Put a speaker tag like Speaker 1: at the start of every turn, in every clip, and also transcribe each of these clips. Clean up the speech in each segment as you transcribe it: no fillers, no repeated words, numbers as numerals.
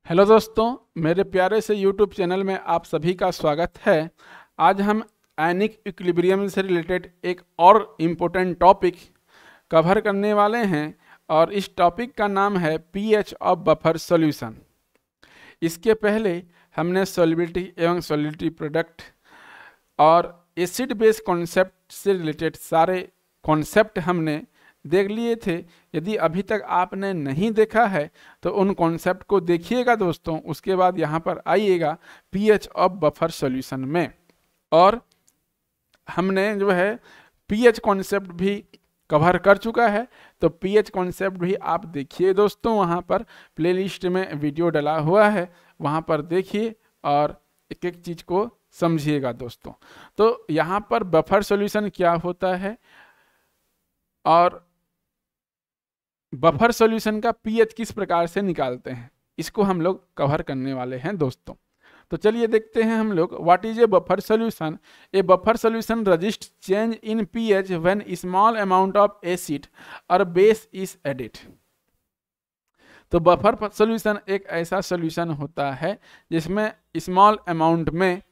Speaker 1: Hello दोस्तों, मेरे प्यारे से YouTube चैनल में आप सभी का स्वागत है। आज हम आयनिक इक्विलिब्रियम से रिलेटेड एक और इम्पोर्टेंट टॉपिक कवर करने वाले हैं और इस टॉपिक का नाम है pH ऑफ बफर सॉल्यूशन। इसके पहले हमने सॉल्युबिलिटी एवं सॉल्युबिलिटी प्रोडक्ट और एसिड बेस कॉन्सेप्ट से रिलेटेड सारे कॉन्सेप्ट हमने देख लिए थे। यदि अभी तक आपने नहीं देखा है तो उन कॉन्सेप्ट को देखिएगा दोस्तों, उसके बाद यहाँ पर आइएगा pH ऑफ बफर सॉल्यूशन में। और हमने जो है pH कॉन्सेप्ट भी कवर कर चुका है, तो pH कॉन्सेप्ट भी आप देखिए दोस्तों। वहाँ पर प्लेलिस्ट में वीडियो डला हुआ है, वहाँ पर देखिए और एक एक चीज़ को समझिएगा दोस्तों। तो यहाँ पर बफर सॉल्यूशन क्या होता है और बफर सॉल्यूशन का pH किस प्रकार से निकालते हैं, इसको हम लोग कवर करने वाले हैं दोस्तों। तो चलिए देखते हैं हम लोग what is a buffer solution. A buffer solution resist change in pH when small amount of acid और बेस इज एडिड। तो बफर सॉल्यूशन एक ऐसा सॉल्यूशन होता है जिसमें स्मॉल अमाउंट में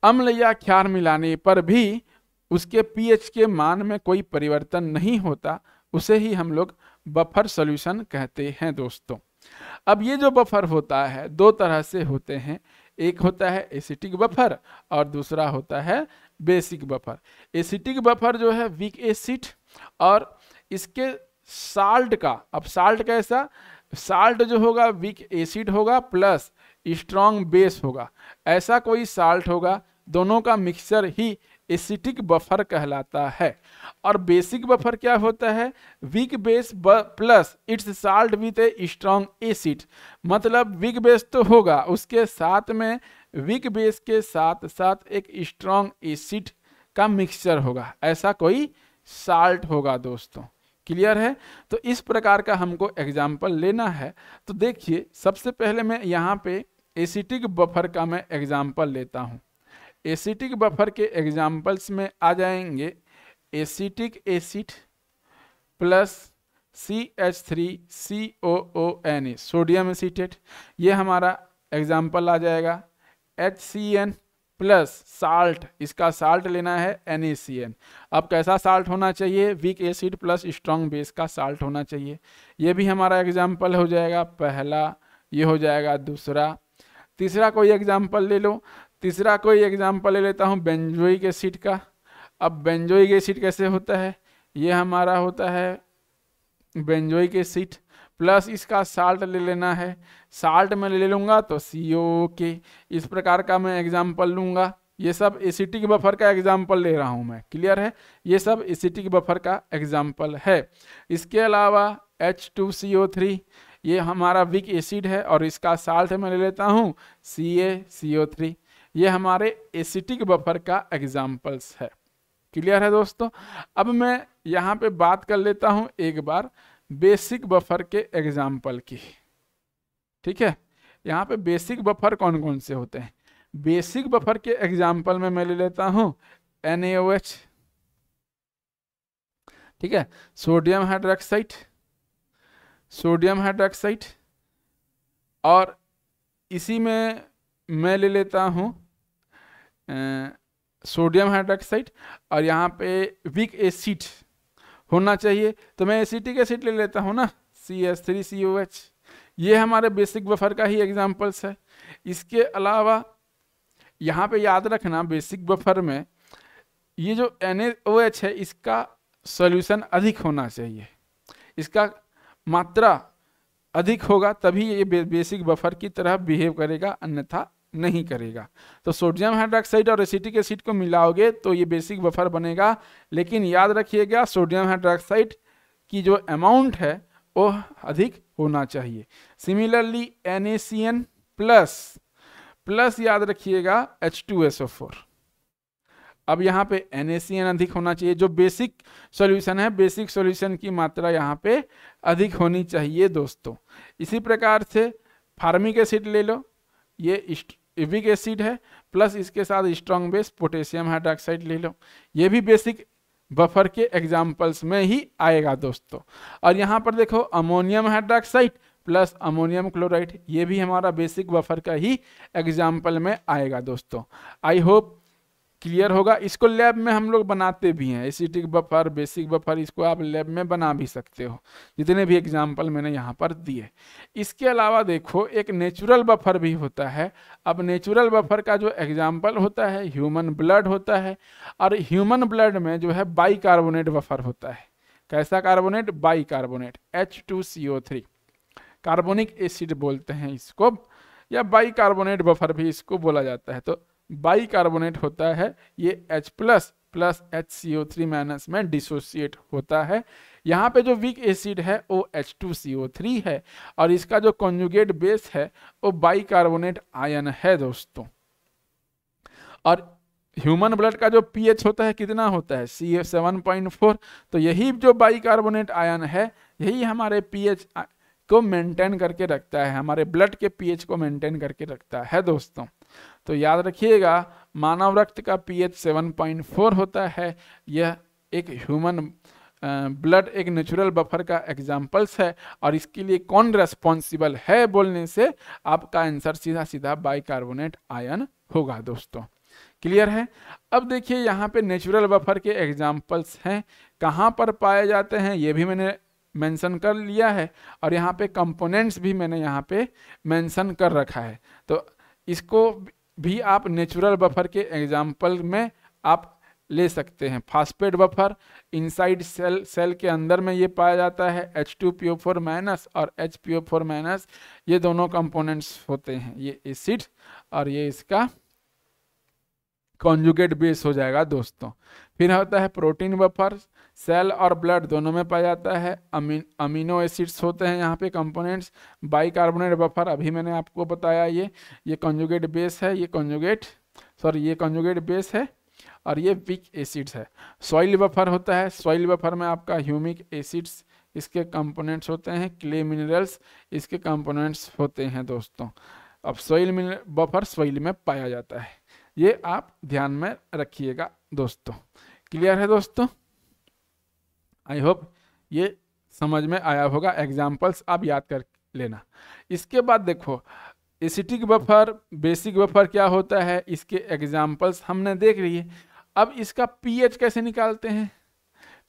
Speaker 1: अम्ल या क्षार मिलाने पर भी उसके pH के मान में कोई परिवर्तन नहीं होता, उसे ही हम लोग बफर सॉल्यूशन कहते हैं दोस्तों। अब ये जो बफर होता है दो तरह से होते हैं, एक होता है एसिटिक बफर और दूसरा होता है बेसिक बफर। एसिटिक बफर जो है वीक एसिड और इसके साल्ट का, अब साल्ट कैसा, साल्ट जो होगा वीक एसिड होगा प्लस स्ट्रॉन्ग बेस होगा, ऐसा कोई साल्ट होगा, दोनों का मिक्सचर ही एसिटिक बफर कहलाता है। और बेसिक बफर क्या होता है, weak base plus it's salt with a strong acid. मतलब वीक बेस तो होगा, उसके साथ में वीक बेस के साथ साथ एक स्ट्रॉन्ग एसिड का मिक्सचर होगा, ऐसा कोई साल्ट होगा दोस्तों। क्लियर है? तो इस प्रकार का हमको एग्जाम्पल लेना है। तो देखिए, सबसे पहले मैं यहाँ पे एसिटिक बफर का मैं एग्जाम्पल लेता हूँ। एसिटिक बफर के एग्जाम्पल्स में आ जाएंगे acetic acid plus CH3COONA sodium acetate, ये हमारा एग्जाम्पल आ जाएगा। HCN प्लस साल्ट, इसका साल्ट लेना है NaCN। अब कैसा साल्ट होना चाहिए, weak acid plus strong base का साल्ट होना चाहिए। ये भी हमारा एग्जाम्पल हो जाएगा पहला, ये हो जाएगा दूसरा। तीसरा कोई एग्जाम्पल ले लो, तीसरा कोई एग्जाम्पल ले लेता हूँ बेंजोइक एसिड का। अब बेंजोइक एसिड कैसे होता है, ये हमारा होता है बेंजोइक एसिड प्लस इसका साल्ट ले लेना है, साल्ट में ले लूँगा तो COOK। इस प्रकार का मैं एग्जाम्पल लूँगा। ये सब एसिटिक बफर का एग्जाम्पल ले रहा हूँ मैं। क्लियर है? ये सब एसिटिक बफर का एग्जाम्पल है। इसके अलावा H2CO3, ये हमारा वीक एसिड है और इसका साल्ट मैं ले लेता हूँ CaCO3। ये हमारे एसिटिक बफर का एग्जाम्पल्स है। क्लियर है दोस्तों? अब मैं यहाँ पे बात कर लेता हूँ एक बार बेसिक बफर के एग्जाम्पल की। ठीक है, यहाँ पे बेसिक बफर कौन कौन से होते हैं। बेसिक बफर के एग्जाम्पल में मैं ले लेता हूँ NaOH, ठीक है, सोडियम हाइड्रोक्साइड, सोडियम हाइड्रोक्साइड, और इसी में मैं ले लेता हूँ सोडियम हाइड्रोक्साइड, और यहाँ पे वीक एसिड होना चाहिए तो मैं एसिटिक एसिड ले लेता हूँ ना, CH3COH। ये हमारे बेसिक बफर का ही एग्जाम्पल्स है। इसके अलावा यहाँ पे याद रखना, बेसिक बफर में ये जो NaOH है इसका सॉल्यूशन अधिक होना चाहिए, इसका मात्रा अधिक होगा तभी ये बेसिक बफर की तरह बिहेव करेगा, अन्यथा नहीं करेगा। तो सोडियम हाइड्रोक्साइड और एसिटिक एसिड को मिलाओगे तो ये बेसिक बफर बनेगा, लेकिन याद रखिएगा सोडियम हाइड्रोक्साइड की जो अमाउंट है वो अधिक होना चाहिए। सिमिलरली NaCN प्लस याद रखिएगा H2SO4। अब यहाँ पे NaCN अधिक होना चाहिए। जो बेसिक सॉल्यूशन है, बेसिक सॉल्यूशन की मात्रा यहाँ पे अधिक होनी चाहिए दोस्तों। इसी प्रकार से फार्मिक एसिड ले लो, ये वीक एसिड है प्लस इसके साथ स्ट्रॉन्ग बेस पोटेशियम हाइड्रोक्साइड ले लो, ये भी बेसिक बफर के एग्जाम्पल्स में ही आएगा दोस्तों। और यहाँ पर देखो ammonium hydroxide plus ammonium chloride, ये भी हमारा बेसिक बफर का ही एग्जाम्पल में आएगा दोस्तों। आई होप क्लियर होगा। इसको लैब में हम लोग बनाते भी हैं, एसिटिक बफर, बेसिक बफर, इसको आप लैब में बना भी सकते हो, जितने भी एग्जाम्पल मैंने यहाँ पर दिए। इसके अलावा देखो एक नेचुरल बफर भी होता है। अब नेचुरल बफर का जो एग्जाम्पल होता है ह्यूमन ब्लड होता है, और ह्यूमन ब्लड में जो है बाइकार्बोनेट बफर होता है। कैसा carbonate? Bicarbonate, H2CO3, carbonic acid बोलते हैं इसको, या बाइकार्बोनेट बफर भी इसको बोला जाता है। तो बाइकार्बोनेट होता है ये H plus plus HCO3 minus में डिसोसिएट होता है। यहाँ पे जो वीक एसिड है वो H2CO3 है, और इसका जो कॉन्जुगेट बेस है वो बाइकार्बोनेट आयन है दोस्तों। और ह्यूमन ब्लड का जो पीएच होता है कितना होता है? CH7.4। तो यही जो बाइकार्बोनेट आयन है यही हमारे पीएच को मेंटेन करके रखता है, हमारे ब्लड के पीएच को मेंटेन करके रखता है दोस्तों। तो याद रखिएगा मानव रक्त का पीएच 7.4 होता है। यह एक ह्यूमन ब्लड एक नेचुरल बफर का एग्जाम्पल्स है, और इसके लिए कौन रेस्पॉन्सिबल है बोलने से आपका आंसर सीधा सीधा बाइकार्बोनेट आयन होगा दोस्तों। क्लियर है? अब देखिए यहाँ पे नेचुरल बफर के एग्जाम्पल्स हैं, कहाँ पर पाए जाते हैं ये भी मैंने मेंशन कर लिया है, और यहाँ पे कंपोनेंट्स भी मैंने यहाँ पे मेंशन कर रखा है। तो इसको भी आप नेचुरल बफर के एग्जाम्पल में आप ले सकते हैं। फास्फेट बफर इनसाइड सेल के अंदर में ये पाया जाता है, H2PO4 माइनस और HPO4 माइनस, ये दोनों कंपोनेंट्स होते हैं, ये एसिड और ये इसका कॉन्जुगेट बेस हो जाएगा दोस्तों। फिर होता है प्रोटीन बफर, सेल और ब्लड दोनों में पाया जाता है। अमीनो एसिड्स होते हैं यहाँ पे कंपोनेंट्स। बाइकार्बोनेट बफर अभी मैंने आपको बताया, ये कॉन्जुगेट बेस है, ये कॉन्जुगेट बेस है, और ये वीक एसिड्स है। सॉइल बफर होता है, सॉइल बफर में आपका ह्यूमिक एसिड्स इसके कंपोनेंट्स होते हैं, क्ले मिनरल्स इसके कंपोनेंट्स होते हैं दोस्तों। अब सॉइल बफर सॉइल में पाया जाता है, ये आप ध्यान में रखिएगा दोस्तों। क्लियर है दोस्तों? आई होप ये समझ में आया होगा, एग्जाम्पल्स आप याद कर लेना। इसके बाद देखो एसिटिक बफर, बेसिक बफर क्या होता है, इसके एग्जाम्पल्स हमने देख लिए। अब इसका पीएच कैसे निकालते हैं?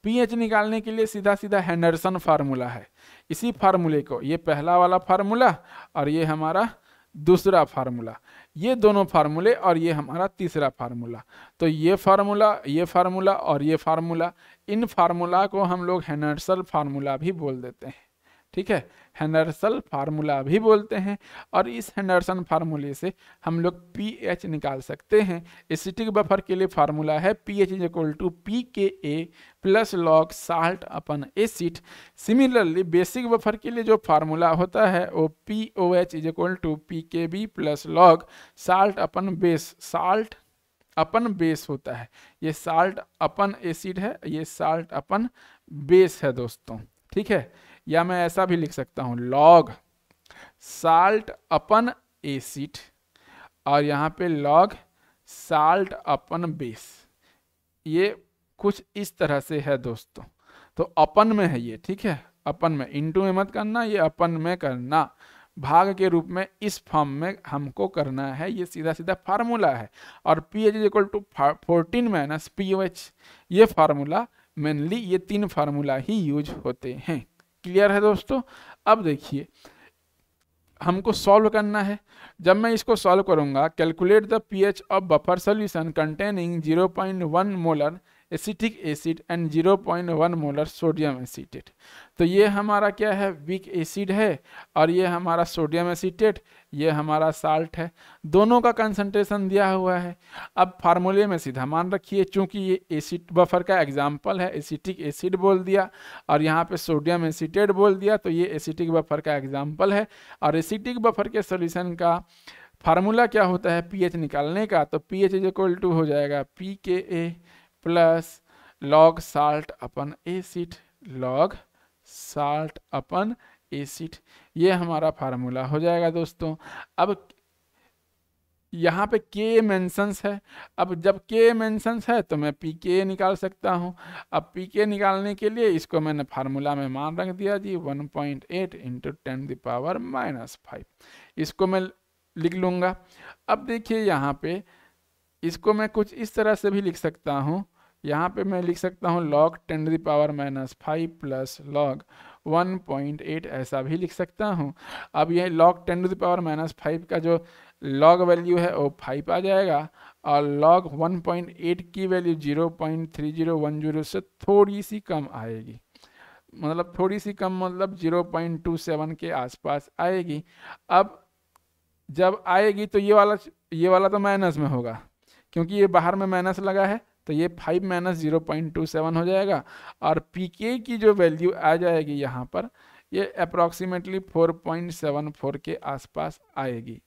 Speaker 1: पीएच निकालने के लिए सीधा सीधा हेंडरसन फार्मूला है। इसी फार्मूले को, ये पहला वाला फार्मूला और ये हमारा दूसरा फार्मूला, ये दोनों फार्मूले और ये हमारा तीसरा फार्मूला। तो ये फार्मूला और ये फार्मूला, इन फार्मूला को हम लोग हेंडरसन फार्मूला भी बोल देते हैं। ठीक है, हेंडरसन फार्मूला भी बोलते हैं। और इस हेंडरसन फार्मूले से हम लोग पीएच निकाल सकते हैं। एसिटिक बफर के लिए फार्मूला है pH = pKa plus log salt upon acid. Similarly basic buffer के लिए जो फार्मूला होता है वो POH = pKb plus log salt upon base, salt upon base होता है। ये साल्ट अपन एसिड है, ये साल्ट अपन बेस है दोस्तों। ठीक है, या मैं ऐसा भी लिख सकता हूं लॉग साल्ट अपन एसिड और यहाँ पे लॉग साल्ट अपन बेस। ये कुछ इस तरह से है दोस्तों। तो अपन में है ये, ठीक है, अपन में, इनटू में मत करना, ये अपन में करना, भाग के रूप में इस फॉर्म में हमको करना है। ये सीधा सीधा फार्मूला है। और pH = 14 - POH, ये फार्मूला मेनली ये तीन फार्मूला ही यूज होते हैं। क्लियर है दोस्तों? अब देखिए हमको सॉल्व करना है। जब मैं इसको सॉल्व करूंगा, calculate the pH of buffer solution containing 0.1 molar acetic acid and 0.1 molar sodium acetate. तो ये हमारा क्या है, वीक एसिड है, और ये हमारा सोडियम एसीटेट, ये हमारा साल्ट है। दोनों का कंसंट्रेशन दिया हुआ है। अब फार्मूले में सीधा मान रखिए, चूंकि ये एसिड बफर का एग्जाम्पल है, एसिटिक एसिड बोल दिया और यहाँ पे सोडियम एसीटेट बोल दिया, तो ये एसिटिक बफर का एग्जाम्पल है। और एसिटिक बफर के सोल्यूशन का फार्मूला क्या होता है pH निकालने का? तो pH = हो जाएगा pKa plus log salt upon acid, log salt upon acid, ये हमारा फार्मूला हो जाएगा दोस्तों। अब यहाँ पे के मेंशंस है। अब जब के मेंशंस है तो मैं पी के निकाल सकता हूँ। अब पी के निकालने के लिए इसको मैंने फार्मूला में मान रख दिया जी 1.8 इंटू 10⁻⁻5। इसको मैं लिख लूँगा। अब देखिए यहाँ पे इसको मैं कुछ इस तरह से भी लिख सकता हूँ। यहाँ पे मैं लिख सकता हूँ log 10⁻⁻5 प्लस log 1.8 ऐसा भी लिख सकता हूँ। अब ये log 10⁻⁻5 का जो log वैल्यू है वो 5 आ जाएगा और log 1.8 की वैल्यू 0.3010 से थोड़ी सी कम आएगी, मतलब थोड़ी सी कम मतलब 0.27 के आसपास आएगी। अब जब आएगी तो ये वाला तो माइनस में होगा, क्योंकि ये बाहर में माइनस लगा है, तो ये 5 माइनस 0.27 हो जाएगा और पीके की जो वैल्यू आ जाएगी यहाँ पर ये अप्रॉक्सीमेटली 4.74 के आसपास आएगी।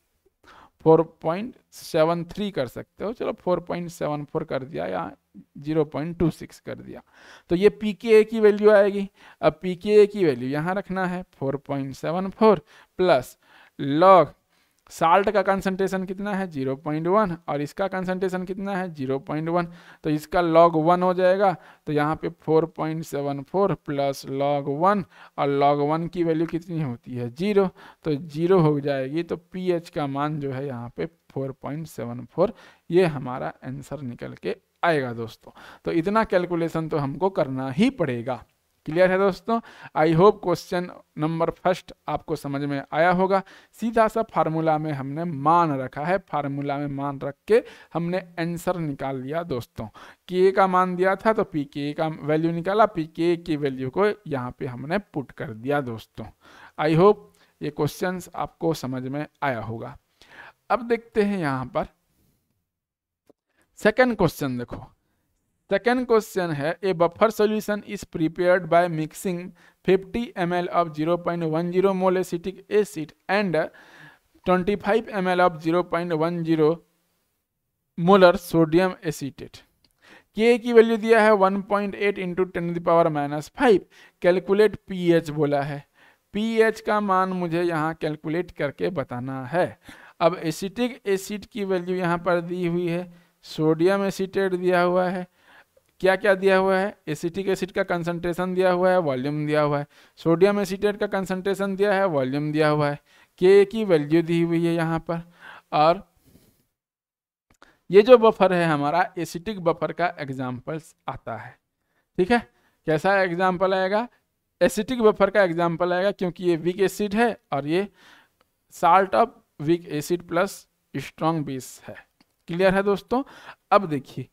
Speaker 1: 4.73 कर सकते हो, चलो 4.74 कर दिया या 0.26 कर दिया, तो ये पीके की वैल्यू आएगी। अब पीके की वैल्यू यहाँ रखना है 4.74 प्लस लॉग साल्ट का कंसंट्रेशन कितना है 0.1 और इसका कंसंट्रेशन कितना है 0.1, तो इसका log 1 हो जाएगा। तो यहाँ पे 4.74 प्लस log 1 और log 1 की वैल्यू कितनी होती है 0, तो 0 हो जाएगी। तो pH का मान जो है यहाँ पे 4.74, ये हमारा आंसर निकल के आएगा दोस्तों। तो इतना कैलकुलेशन तो हमको करना ही पड़ेगा। क्लियर है दोस्तों? I hope question number first आपको समझ में आया होगा। सीधा सा फार्मूला में हमने मान रखा है, फार्मूला में मान रख के हमने आंसर निकाल लिया दोस्तों। के का मान दिया था तो पी के का वैल्यू निकाला, पी के की वैल्यू को यहाँ पे हमने पुट कर दिया दोस्तों। आई होप ये क्वेश्चंस आपको समझ में आया होगा। अब देखते हैं यहाँ पर सेकेंड क्वेश्चन। देखो सेकेंड क्वेश्चन है, ए buffer solution is prepared by mixing 50 ml of 0.10 mole acetic acid and 25 ml of 0.10 molar sodium acetate. के की वैल्यू दिया है 1.8 इंटू 10⁻⁻5। कैलकुलेट पीएच बोला है, पीएच का मान मुझे यहाँ कैलकुलेट करके बताना है। अब एसिटिक एसिड की वैल्यू यहाँ पर दी हुई है, सोडियम एसीटेट दिया हुआ है, क्या क्या दिया हुआ है, एसिटिक एसिड का कंसंट्रेशन दिया हुआ है, वॉल्यूम दिया हुआ है, सोडियम एसीटेट का कंसंट्रेशन दिया है, वॉल्यूम दिया हुआ है, के की वैल्यू दी हुई है यहाँ पर। और ये जो बफर है हमारा एसिटिक बफर का एग्जाम्पल आता है। ठीक है, कैसा एग्जाम्पल आएगा? एसिटिक बफर का एग्जाम्पल आएगा, क्योंकि ये वीक एसिड है और ये salt of weak acid plus strong base है। क्लियर है दोस्तों? अब देखिए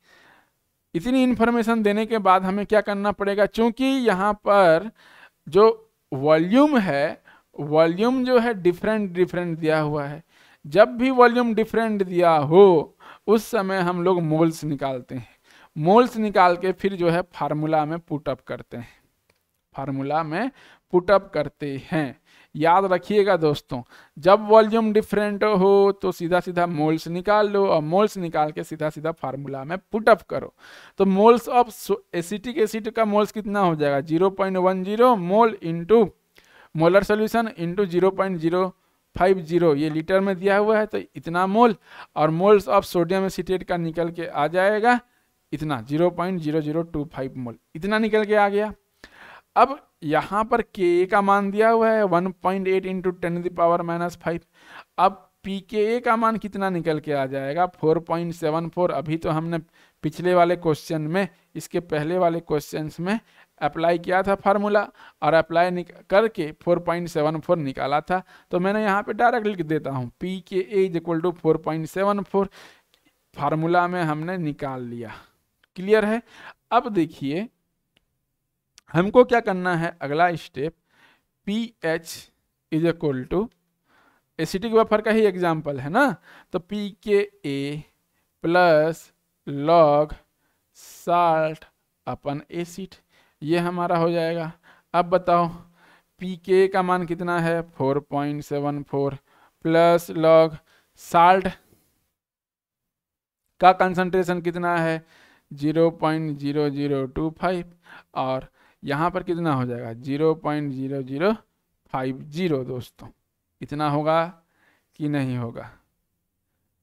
Speaker 1: इतनी इन्फॉर्मेशन देने के बाद हमें क्या करना पड़ेगा, चूंकि यहाँ पर जो वॉल्यूम है, वॉल्यूम जो है डिफरेंट दिया हुआ है। जब भी वॉल्यूम डिफरेंट दिया हो उस समय हम लोग मोल्स निकालते हैं, मोल्स निकाल के फिर जो है फार्मूला में पुटअप करते हैं, फार्मूला में पुटअप करते हैं। याद रखिएगा दोस्तों, जब वॉल्यूम डिफरेंट हो तो सीधा सीधा मोल्स निकाल लो और मोल्स निकाल के सीधा सीधा फार्मूला में पुटअप करो। तो मोल्स ऑफ एसिटिक एसिड का मोल्स कितना हो जाएगा 0.10 mole into molar solution into 0.050, ये लीटर में दिया हुआ है तो इतना मोल, और मोल्स ऑफ सोडियम एसीटेट का निकल के आ जाएगा इतना 0.0025 मोल, इतना निकल के आ गया। अब यहाँ पर के का मान दिया हुआ है 1.8 इंटू 10⁻⁻5। अब पी के का मान कितना निकल के आ जाएगा 4.74। अभी तो हमने पिछले वाले क्वेश्चन में, इसके पहले वाले क्वेश्चंस में अप्लाई किया था फार्मूला और अप्लाई करके 4.74 निकाला था, तो मैंने यहाँ पे डायरेक्ट लिख देता हूँ पी के इज इक्वल टू 4.74 फार्मूला में हमने निकाल लिया। क्लियर है? अब देखिए हमको क्या करना है, अगला step pH is equal to, acetic buffer का ही एग्जाम्पल है ना, तो P K A plus log salt upon acid, ये हमारा हो जाएगा। अब बताओ पी के का मान कितना है 4.74 प्लस लॉग साल्ट का कंसंट्रेशन कितना है 0.0025 और यहाँ पर कितना हो जाएगा 0.0050 दोस्तों। इतना होगा कि नहीं होगा?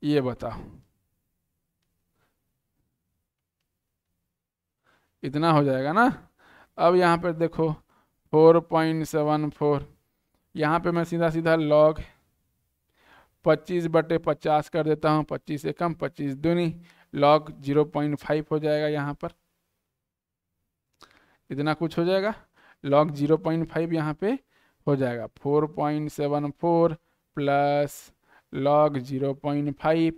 Speaker 1: ये बताओ, इतना हो जाएगा ना। अब यहाँ पर देखो 4.74, यहाँ पे मैं सीधा सीधा log 25/50 कर देता हूँ, 25 से कम 25 दूनी, log 0.5 हो जाएगा। यहाँ पर इतना कुछ हो जाएगा, log 0.5 यहाँ पे हो जाएगा। 4.74 प्लस log 0.5,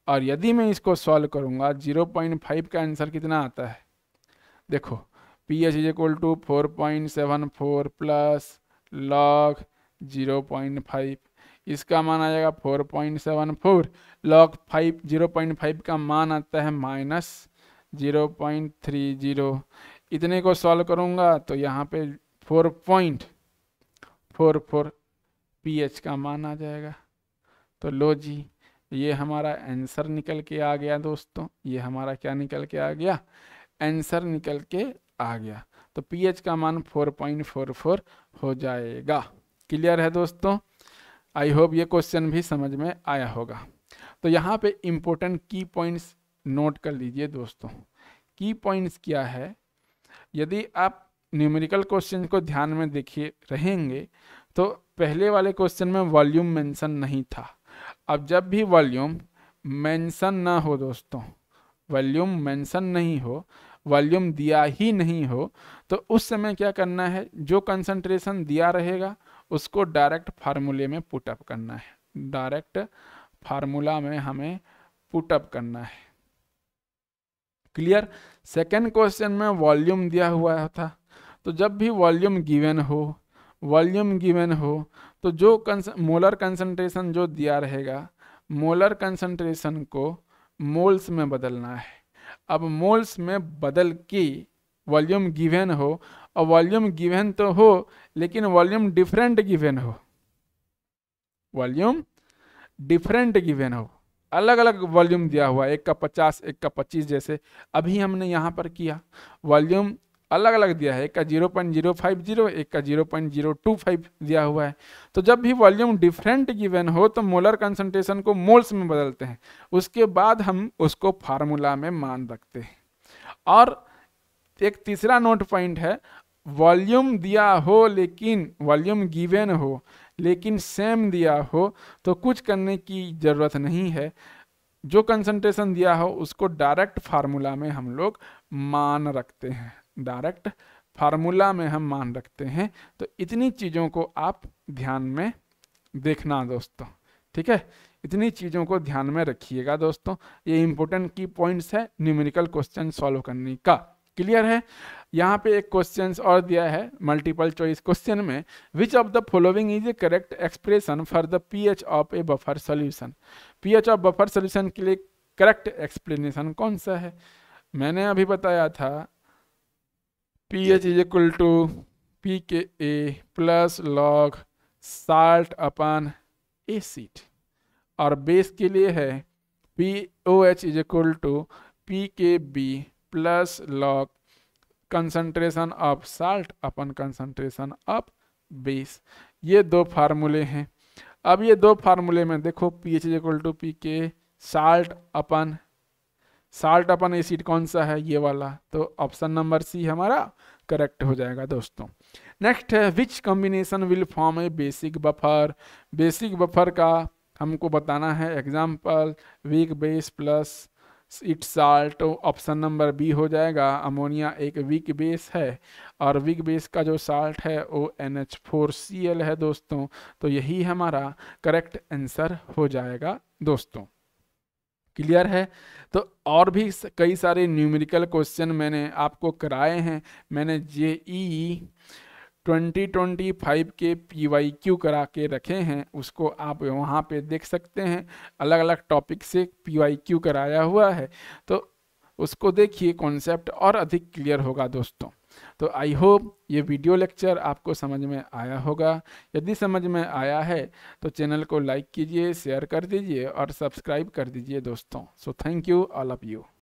Speaker 1: और यदि मैं इसको सॉल्व करूँगा 0.5 का आंसर कितना आता है, देखो pH is equal to 4.74 plus log 0.5, इसका मान आ जाएगा 4.74, log 0.5 का मान आता है -0.30। इतने को सॉल्व करूँगा तो यहाँ पे 4.44 pH का मान आ जाएगा। तो लो जी, ये हमारा आंसर निकल के आ गया दोस्तों, ये हमारा क्या निकल के आ गया, आंसर निकल के आ गया। तो pH का मान 4.44 हो जाएगा। क्लियर है दोस्तों? आई होप ये क्वेश्चन भी समझ में आया होगा। तो यहाँ पे इम्पोर्टेंट की पॉइंट्स नोट कर लीजिए दोस्तों। की पॉइंट्स क्या है, यदि आप न्यूमेरिकल क्वेश्चन को ध्यान में देखिए रहेंगे तो पहले वाले क्वेश्चन में वॉल्यूम मेंशन नहीं था। अब जब भी वॉल्यूम मेंशन ना हो दोस्तों, वॉल्यूम मेंशन नहीं हो, वॉल्यूम दिया ही नहीं हो, तो उस समय क्या करना है, जो कंसंट्रेशन दिया रहेगा उसको डायरेक्ट फार्मूले में पुटअप करना है, डायरेक्ट फार्मूला में हमें पुटअप करना है। क्लियर? सेकेंड क्वेश्चन में वॉल्यूम दिया हुआ था, तो जब भी वॉल्यूम गिवन हो, वॉल्यूम गिवन हो तो जो मोलर कंसंट्रेशन जो दिया रहेगा, मोलर कंसंट्रेशन को मोल्स में बदलना है। अब मोल्स में बदल के वॉल्यूम गिवन हो, और वॉल्यूम गिवन तो हो लेकिन वॉल्यूम डिफरेंट गिवन हो, वॉल्यूम डिफरेंट गिवन हो, अलग अलग वॉल्यूम दिया हुआ, एक का 50 एक का 25, जैसे अभी हमने यहाँ पर किया, वॉल्यूम अलग अलग दिया है, एक का 0.050 एक का 0.025 दिया हुआ है। तो जब भी वॉल्यूम डिफरेंट गिवन हो तो मोलर कंसंट्रेशन को मोल्स में बदलते हैं, उसके बाद हम उसको फार्मूला में मान रखते हैं। और एक तीसरा नोट पॉइंट है, वॉल्यूम दिया हो लेकिन वॉल्यूम गिवन हो लेकिन सेम दिया हो तो कुछ करने की ज़रूरत नहीं है, जो कंसंट्रेशन दिया हो उसको डायरेक्ट फार्मूला में हम लोग मान रखते हैं, डायरेक्ट फार्मूला में हम मान रखते हैं। तो इतनी चीज़ों को आप ध्यान में देखना दोस्तों, ठीक है, इतनी चीज़ों को ध्यान में रखिएगा दोस्तों। ये इंपॉर्टेंट की पॉइंट्स है न्यूमेरिकल क्वेश्चन सॉल्व करने का। क्लियर है? यहाँ पे एक क्वेश्चन और दिया है मल्टीपल चॉइस क्वेश्चन में, which of the following is A correct expression for the pH of A buffer solution. pH of buffer solution के लिए करेक्ट एक्सप्लेनेशन कौन सा है? मैंने अभी बताया था pH is equal to pKa plus log salt upon acid, और बेस के लिए है POH is equal to pKb plus log concentration of salt upon concentration of base. ये दो फार्मूले हैं। अब ये दो फार्मूले में देखो pH is equal to pK, salt upon acid कौन सा है, ये वाला, तो ऑप्शन नंबर सी हमारा करेक्ट हो जाएगा दोस्तों। नेक्स्ट है which combination will form A basic buffer. Basic buffer का हमको बताना है example, weak base plus it salt, तो ऑप्शन नंबर बी हो जाएगा। अमोनिया एक वीक बेस है और वीक बेस का जो साल्ट है वो NH4Cl है दोस्तों, तो यही हमारा करेक्ट आंसर हो जाएगा दोस्तों। क्लियर है? तो और भी कई सारे न्यूमेरिकल क्वेश्चन मैंने आपको कराए हैं। मैंने JEE 2025 के PYQ करा के रखे हैं, उसको आप वहाँ पे देख सकते हैं। अलग अलग टॉपिक से PYQ कराया हुआ है, तो उसको देखिए, कॉन्सेप्ट और अधिक क्लियर होगा दोस्तों। तो आई होप ये वीडियो लेक्चर आपको समझ में आया होगा। यदि समझ में आया है तो चैनल को लाइक कीजिए, शेयर कर दीजिए और सब्सक्राइब कर दीजिए दोस्तों। So thank you all of you.